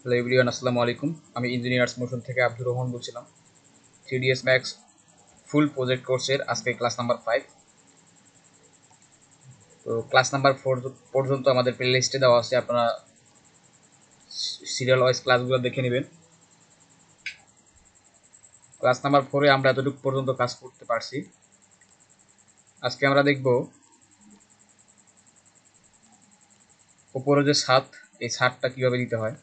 Hello everyone, আসসালামু আলাইকুম। আমি ইঞ্জিনিয়ার্স মোশন থেকে আব্দুর রহমান বলছিলাম। 3ds ম্যাক্স ফুল প্রজেক্ট কোর্সের আজকে ক্লাস নাম্বার 5। তো ক্লাস নাম্বার 4 পর্যন্ত আমাদের প্লে লিস্টে দেওয়া আছে, আপনারা সিরিয়াল ওয়াইজ ক্লাসগুলো দেখে নেবেন। ক্লাস নাম্বার 4-এ আমরা এতটুকু পর্যন্ত কাজ করতে পারছি। আজকে আমরা দেখব উপরে যে ছাদ, এই ছাদটা কীভাবে দিতে হয়।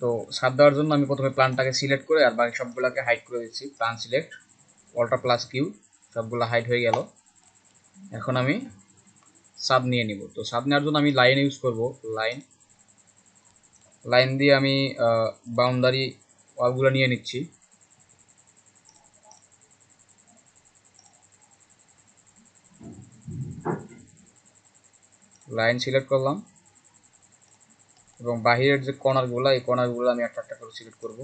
তো ছাদ দেওয়ার জন্য আমি প্রথমে প্ল্যানটাকে সিলেক্ট করে আর বাকি সবগুলোকে হাইড করে দিচ্ছি। Plan select, alter plus Q, সবগুলো হাইড হয়ে গেল। এখন আমি সাব নিয়ে নিব। তো সাব নেওয়ার জন্য আমি লাইন ইউজ করব। লাইন দিয়ে আমি বাউন্ডারি ওয়ালগুলো নিয়ে নিচ্ছি। লাইন সিলেক্ট করলাম এবং বাহিরের যে কর্নারগুলো, এই কর্নারগুলো আমি একটা একটা করে সিলেক্ট করব।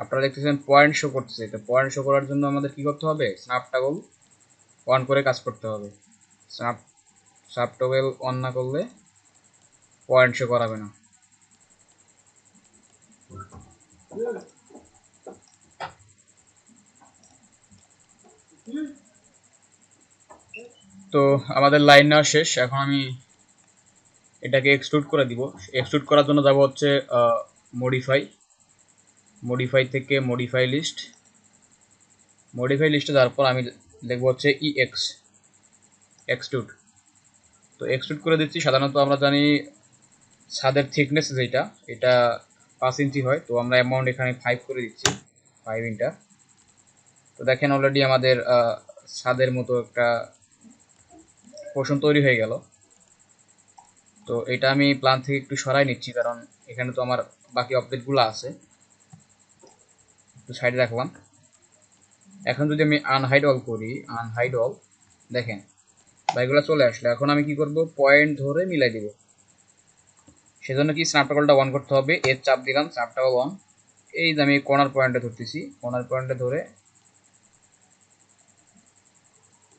আপনারা দেখতেছেন পয়েন্ট শো করতেছে। এটা পয়েন্ট শো করার জন্য আমাদের কি করতে হবে? স্ন্যাপ টগল অন করে কাজ করতে হবে। স্ন্যাপ টগল অন না করলে পয়েন্ট শো করাবে না। তো আমাদের লাইন নেওয়া শেষ। এখন আমি এটাকে এক্সট্রুড করে দিব। এক্সট্রুড করার জন্য যাব হচ্ছে মডিফাই থেকে মডিফাই লিস্টে যাওয়ার পর আমি দেখবো হচ্ছে এক্সট্রুড। তো এক্সট্রুড করে দিচ্ছি। সাধারণত আমরা জানি ছাদের থিকনেস যেটা, এটা 5 ইঞ্চি হয়। তো আমরা অ্যামাউন্ট এখানে 5 করে দিচ্ছি, 5 ইঞ্চি। তো দেখেন অলরেডি আমাদের ছাদের মতো একটা পোর্শন তৈরি হয়ে গেল। তো এটা আমি প্ল্যান থেকে একটু সরাই নিচ্ছি, কারণ এখানে তো আমার বাকি অবজেক্টগুলো আছে। তো সাইডে রাখলাম। এখন যদি আমি আনহাইড অল করি, দেখেন এগুলো চলে আসলো। এখন আমি কি করব? পয়েন্ট ধরে মিলাই দিব। সেজন্য কি স্ন্যাপটগলটা অন করতে হবে। এর চাপ দিলাম, স্ন্যাপটগল অন। এই যে আমি কর্নার পয়েন্টে ধরতেছি, কর্নার পয়েন্টে ধরে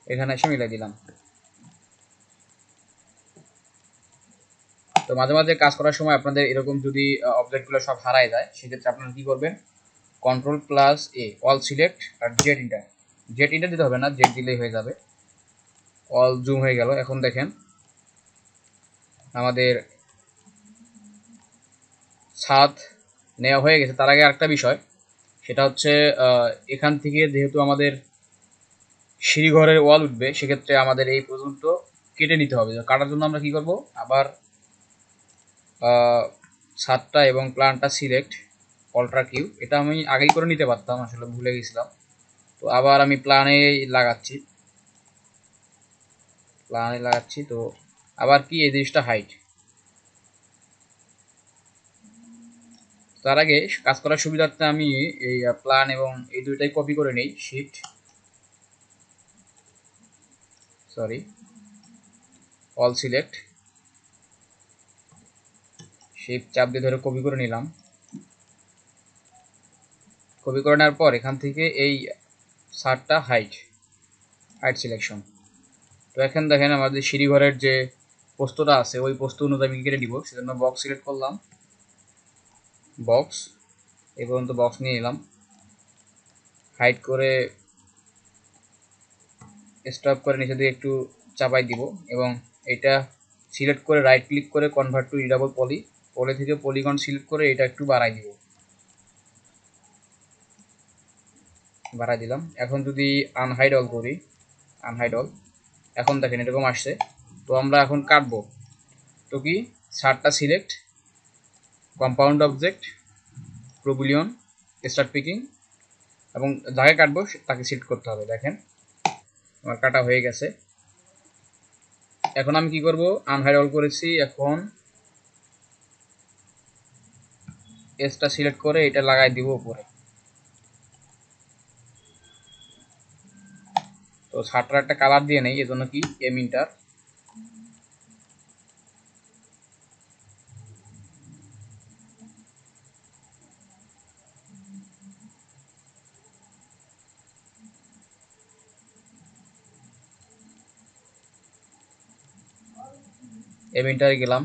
এখানে এসে মিলাই দিলাম। তো মাঝে মাঝে কাজ করার সময় আপনাদের এরকম যদি অবজেক্টগুলো সব হারায় যায়, সেক্ষেত্রে আপনারা কি করবেন? কন্ট্রোল প্লাস এ, অল সিলেক্ট আর জেড ইন্টার দিতে হবে না, জেড দিলেই হয়ে যাবে। অল জুম হয়ে গেল। এখন দেখেন আমাদের ছাদ নেওয়া হয়ে গেছে। তার আগে আরেকটা বিষয়, সেটা হচ্ছে এখান থেকে যেহেতু আমাদের সিঁড়িঘরের ওয়াল উঠবে, সেক্ষেত্রে আমাদের এই পর্যন্ত কেটে নিতে হবে। কাটার জন্য আমরা কি করব? আবার ছাদটা এবং প্ল্যানটা সিলেক্ট, অল্ট্রা কিউ। এটা আমি আগেই করে নিতে পারতাম, আসলে ভুলে গেছিলাম। তো আবার আমি প্ল্যানে লাগাচ্ছি। তো আবার কি এই জিনিসটা হাইট। তার আগে কাজ করার সুবিধার্থে আমি এই প্ল্যান এবং এই দুইটাই কপি করে নেই। অল সিলেক্ট, শিফট চাপ দিয়ে ধরে কপি করে নিলাম। কপি করে নেওয়ার পর এখান থেকে এই সারটা হাইট সিলেকশন। তো এখন দেখেন আমাদের সিঁড়িঘরের যে পোস্তটা আছে, ওই পোস্ত অনুযায়ী আমি কেটে দিব। সেজন্য বক্স সিলেক্ট করলাম, বক্স এই পর্যন্ত বক্স নিয়ে নিলাম। হাইট করে স্টপ করে নিচে দিয়ে একটু চাপাই দিব এবং এটা সিলেক্ট করে রাইট ক্লিক করে কনভার্ট টু রিডাবল পলি থেকে পলিগন সিলেক্ট করে এটা একটু বাড়াই দিব, বাড়াই দিলাম। এখন যদি আনহাইড অল করি, এখন দেখেন এরকম আসছে। তো আমরা এখন কাটবো। তো কি, সারটা সিলেক্ট, কম্পাউন্ড অবজেক্ট, প্রোবিলিয়ন, স্টার্ট পিকিং, এবং যাকে কাটবো তাকে সিলেক্ট করতে হবে। দেখেন আমার কাটা হয়ে গেছে। এখন আমি কি করব? আনহাইড অল করেছি। এখন এসটা সিলেক্ট করে এটা লাগাই দিব উপরে। তো ছাদটার একটা কালার দিয়ে নেই, এজন্য কি এমিন্টার, এমিন্টারে গেলাম,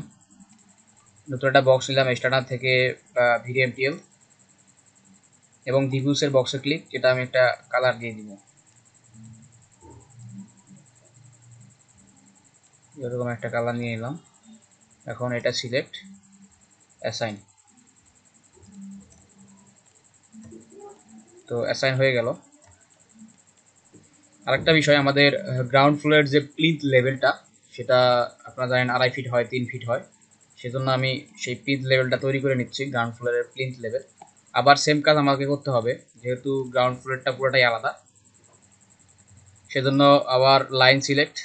নতুন একটা বক্স নিলাম স্টার্টার থেকে ভিডিএমটিএল এবং ডিফিউসের বক্সে ক্লিক, যেটা আমি একটা কালার দিয়ে দিব, এরকম একটা কালার নিয়ে নিলাম। এখন এটা সিলেক্ট, অ্যাসাইন, তো অ্যাসাইন হয়ে গেল। আরেকটা বিষয়, আমাদের গ্রাউন্ড ফ্লোরের যে প্লিন্থ লেভেলটা, সেটা আপনারা জানেন 2.5 ফিট হয়, 3 ফিট হয়, সেজন্য আমি সেই প্লিন্থ লেভেলটা তৈরি করে নিচ্ছি, গ্রাউন্ড ফ্লোরের প্লিন্থ লেভেল। আবার সেম কাজ আমাকে করতে হবে, যেহেতু গ্রাউন্ড ফ্লোরটা পুরোটাই আলাদা, সেজন্য আবার লাইন সিলেক্ট,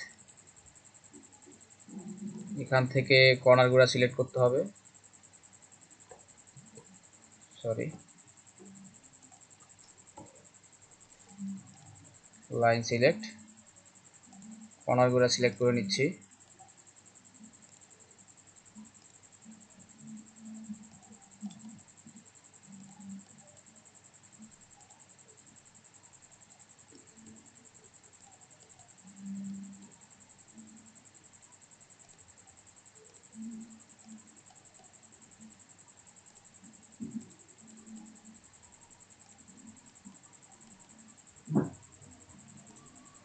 এখান থেকে কর্নারগুলো সিলেক্ট করতে হবে, সরি, লাইন সিলেক্ট, কর্নারগুলো সিলেক্ট করে নিচ্ছি।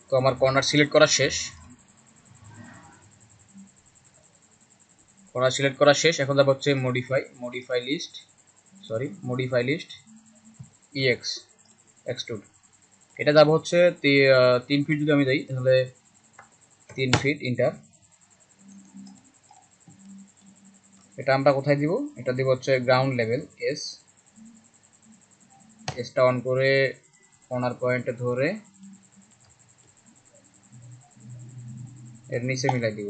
তো আমার কর্নার সিলেক্ট করা শেষ, কর্নার সিলেক্ট করা শেষ। এখন যাব হচ্ছে modify list, sorry, modify list, E X, extrude, এটা যাব হচ্ছে 3 ফিট। যদি আমি দিই তাহলে 3 ফিট, ইন্টার। এটা আমরা কোথায় দিব? এটা দিব হচ্ছে গ্রাউন্ড লেভেল, এসটা অন করে কর্নার পয়েন্টে ধরে এর নিচে মিলাই দিব।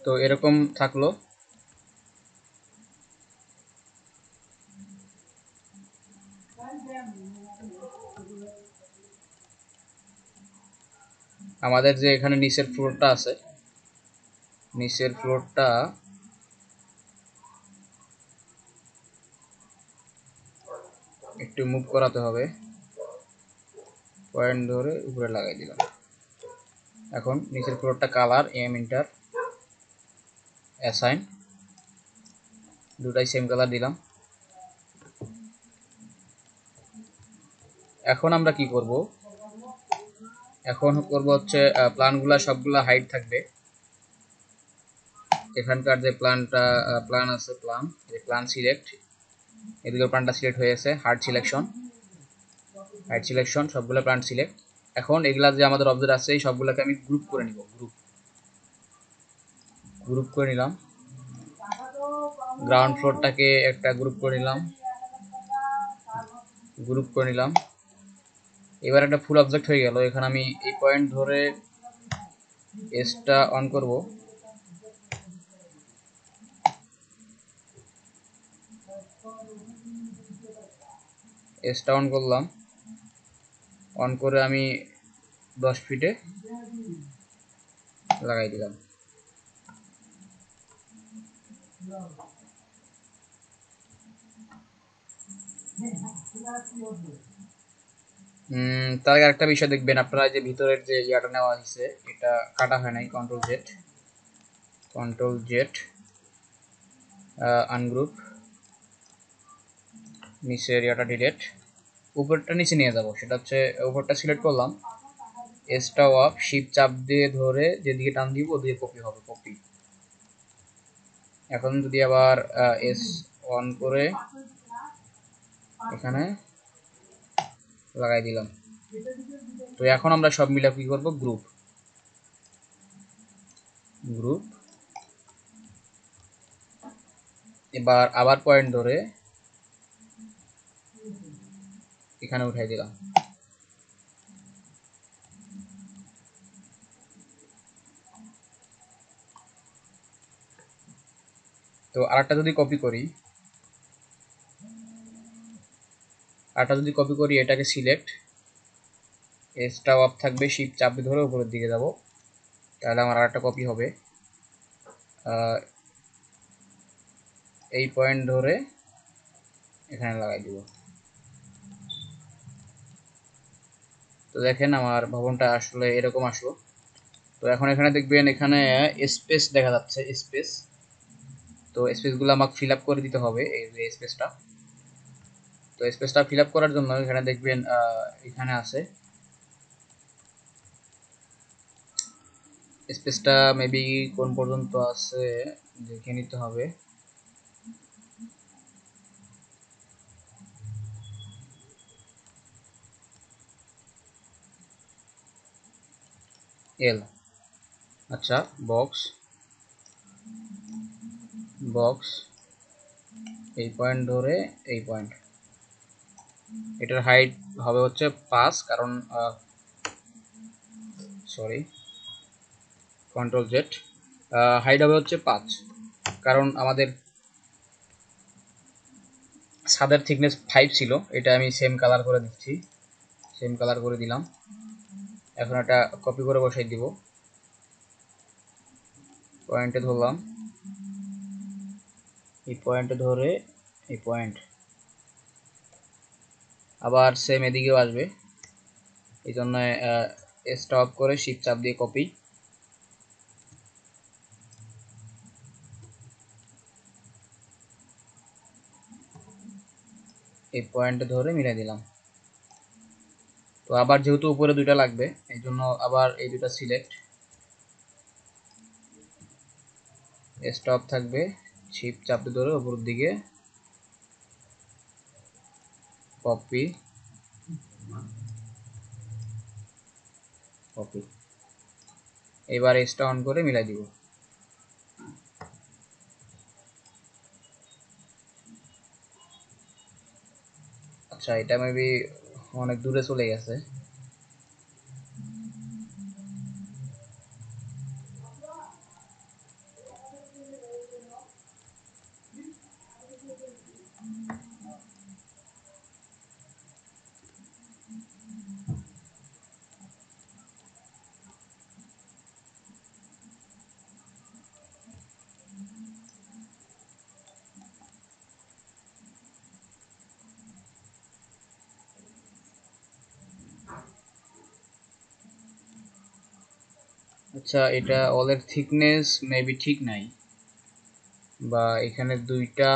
তো এরকম থাকলো। আমাদের যে এখানে নিচের ফ্লোরটা আছে, নিচের ফ্লোরটা একটু মুভ করাতে হবে, পয়েন্ট ধরে উপরে লাগাই দিলাম। এখন নিচের ফ্লোরটা কালার, ইন্টার, অ্যাসাইন, দুটাই সেম কালার দিলাম। এখন আমরা কি করব? এখন করব হচ্ছে প্ল্যানগুলা সবগুলা হাইড থাকবে। এখানকার যে প্ল্যান আছে, প্ল্যান সিলেক্ট, এদিকে প্ল্যানটা সিলেক্ট হয়েছে, হার্ড সিলেকশন, সবগুলো প্ল্যান সিলেক্ট। এখন এগুলা যে আমাদের অবজেক্ট আছে, এই সবগুলোকে আমি গ্রুপ করে নিব, গ্রুপ করে নিলাম। গ্রাউন্ড ফ্লোরটাকে একটা গ্রুপ করে নিলাম। এবার একটা ফুল অবজেক্ট হয়ে গেল। এখানে আমি এই পয়েন্ট ধরে এসটা অন করব, এসটা অন করলাম, অন করে আমি 10 ফিটে লাগাই দিলাম। তার আগে একটা বিষয় দেখবেন, আপনারা যে ভিতরের যে ইয়াটা নেওয়া হয়েছে, এটা কাটা হয় নাই। কন্ট্রোল জেড, আনগ্রুপ, নিচের ইয়াটা ডিলেট, উপরটা নিচে নিয়ে যাব। সেটা হচ্ছে উপরটা সিলেক্ট করলাম, এসটা অফ, শিফট চাপ দিয়ে ধরে যেদিকে টান দিব ওদিকে কপি হবে, কপি। এখন যদি আবার এস অন করে এখানে লাগাই দিলাম। তো এখন আমরা সব মিলে কি করব? গ্রুপ। এবার আবার পয়েন্ট ধরে এখানে উঠাই দিলাম। তো আরেকটা যদি কপি করি, এটাকে সিলেক্ট, এসটা অফ থাকবে, শিফট চাপ ধরে উপরের দিকে যাব, তাহলে আমার আরেকটা কপি হবে। এই পয়েন্ট ধরে এখানে লাগাই দিব। তো দেখেন আমার ভবনটা আসলে এরকম আসলো। তো এখন এখানে দেখবেন এখানে স্পেস দেখা যাচ্ছে, স্পেস। তো স্পেসগুলো আমাকে ফিল আপ করে দিতে হবে, এই যে স্পেসটা। তো স্পেসটা ফিল আপ করার জন্য এখানে দেখবেন এখানে আছে স্পেসটা, মেবি কোন পর্যন্ত আছে দেখে নিতে হবে। এল, আচ্ছা, বক্স বক্স এই পয়েন্ট ধরে এই পয়েন্ট, এটার হাইট হবে হচ্ছে 5, কারণ সরি, কন্ট্রোল জেড, হাইট হবে হচ্ছে 5, কারণ আমাদের ছাদের থিকনেস 5 ছিল। এটা আমি সেম কালার করে দিচ্ছি, সেম কালার করে দিলাম। এখন এটা কপি করে বসাই দিব, পয়েন্টে ধরলাম, এই পয়েন্টে ধরে এই পয়েন্ট, আবার সেম এদিকেও আসবে। এই জন্য স্টপ করে শিফট চাপ দিয়ে কপি, এই পয়েন্টে ধরে মিলাই দিলাম। তো আবার যেহেতু উপরে দুইটা লাগবে, এই জন্য আবার এই দুটা সিলেক্ট, স্টপ থাকবে, শিফট চাপ দিয়ে ধরে উপরের দিকে কপি কপি, এবার এক্সটা অন করে মিলাই দিব। আচ্ছা, এটা মেবি অনেক দূরে চলে গেছে। আচ্ছা, এটা অলের থিকনেস মেবি ঠিক নাই, বা এখানে দুইটা,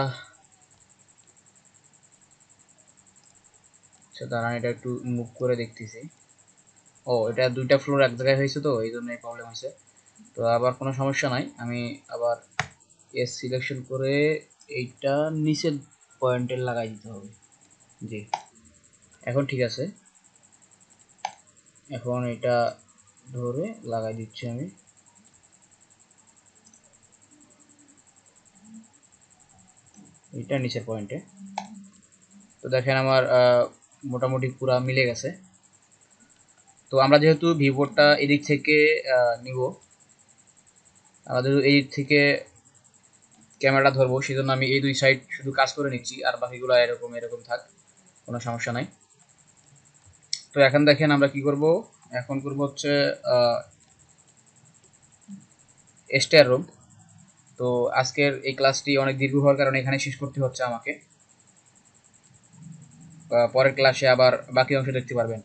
আচ্ছা দাঁড়ান এটা একটু মুভ করে দেখতেছি। ও, এটা দুইটা ফ্লোর এক জায়গায় হয়েছে, তো এই জন্য এই প্রবলেম হয়েছে। তো আবার কোনো সমস্যা নাই, আমি আবার এস সিলেকশন করে এইটা নিচের পয়েন্টে লাগাই দিতে হবে। জি, এখন ঠিক আছে। এখন এটা ধরে লাগাই দিচ্ছি আমি, এটা নিচের পয়েন্টে। তো দেখেন আমার মোটামুটি পুরা মিলে গেছে। তো আমরা যেহেতু ভিউবোর্ডটা এদিক থেকে নিব, আমাদের এই দিক থেকে ক্যামেরাটা ধরবো, সেই জন্য আমি এই দুই সাইড শুধু কাজ করে নিচ্ছি, আর বাকিগুলো এরকম এরকম থাক, কোনো সমস্যা নাই। তো এখন দেখেন আমরা কি করব, এখন করব হচ্ছে স্টেয়ার রুম। তো আজকের এই ক্লাসটি অনেক দীর্ঘ হওয়ার কারণে এখানে শেষ করতে হচ্ছে আমাকে। পরের ক্লাসে আবার বাকি অংশ দেখতে পারবেন।